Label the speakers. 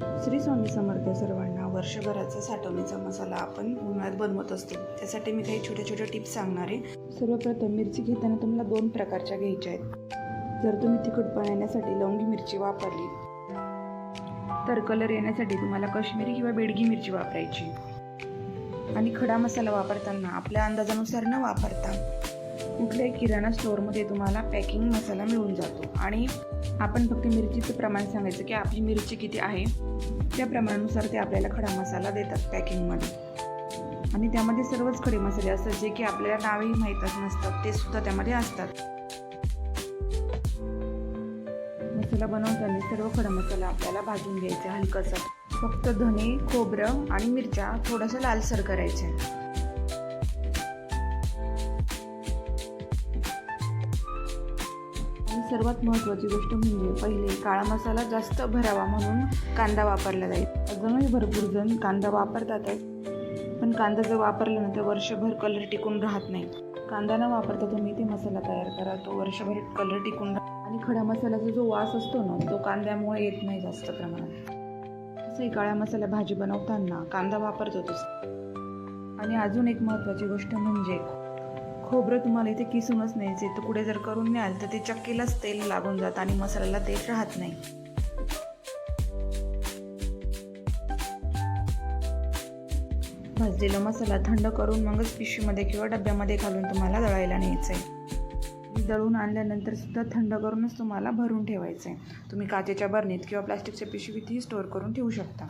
Speaker 1: श्री स्वामी समर्थ सर्वांना. वर्षभराचा साठवणीचा मसाला आपण उन्हाळ्यात बनवत असतो. त्यासाठी मी काही छोट्या छोट्या टिप्स सांगणार आहे. सर्वप्रथम मिरची घेताना तुम्हाला 2 प्रकारच्या घ्यायच्या आहेत. जर तुम्ही तिखटपणा येण्यासाठी लवंगी मिरची वापरली तर कलर येण्यासाठी तुम्हाला काश्मीरी किंवा बेडगी मिरची वापरायची. आणि खडा मसाला वापरताना आपल्या अंदाजानुसार न वापरता कुठल्याही किराणा स्टोअरमध्ये तुम्हाला पॅकिंग मसाला मिळून जातो. आणि आपण फक्त मिरचीचं प्रमाण सांगायचं की आपली मिरची किती आहे, त्या प्रमाणानुसार ते आपल्याला खडा मसाला देतात पॅकिंगमध्ये. आणि त्यामध्ये सर्वच खडे मसाले असतात जे की आपल्याला नावही माहीतच नसतात, ते सुद्धा त्यामध्ये असतात. मसाला बनवताना सर्व खडा मसाला आपल्याला भाजून घ्यायचा हलकासा. फक्त धने, खोबरं आणि मिरच्या थोडंसं लालसर करायचे. सर्वात महत्त्वाची गोष्ट म्हणजे पहिले काळा मसाला जास्त भरावा म्हणून कांदा वापरला जाईल. अजूनही भरपूर जण कांदा वापरतातच, पण कांदा जर वापरला ना तर वर्षभर कलर टिकून राहत नाही. कांदा न वापरता तुम्ही ते मसाला तयार करा, तो वर्षभर कलर टिकून राहतो. आणि खडा मसाल्याचा जो वास असतो ना तो कांद्यामुळे येत नाही जास्त प्रमाणात. तसंही काळा मसाला भाजी बनवताना कांदा वापरतोच. आणि अजून एक महत्त्वाची गोष्ट म्हणजे खोबरं तुम्हाला इथे किसूनच न्यायचे, तर पुढे जर करून न्याल तर ते चक्कीलाच तेल लागून जातं आणि मसाल्याला तेल राहत नाही. भाजलेला मसाला थंड करून मगच पिशवीमध्ये किंवा डब्यामध्ये घालून तुम्हाला दळायला न्यायचं आहे. दळून आणल्यानंतर सुद्धा थंड करूनच तुम्हाला भरून ठेवायचं आहे. तुम्ही काचेच्या बरणीत किंवा प्लास्टिकच्या पिशवीतही स्टोअर करून ठेवू शकता.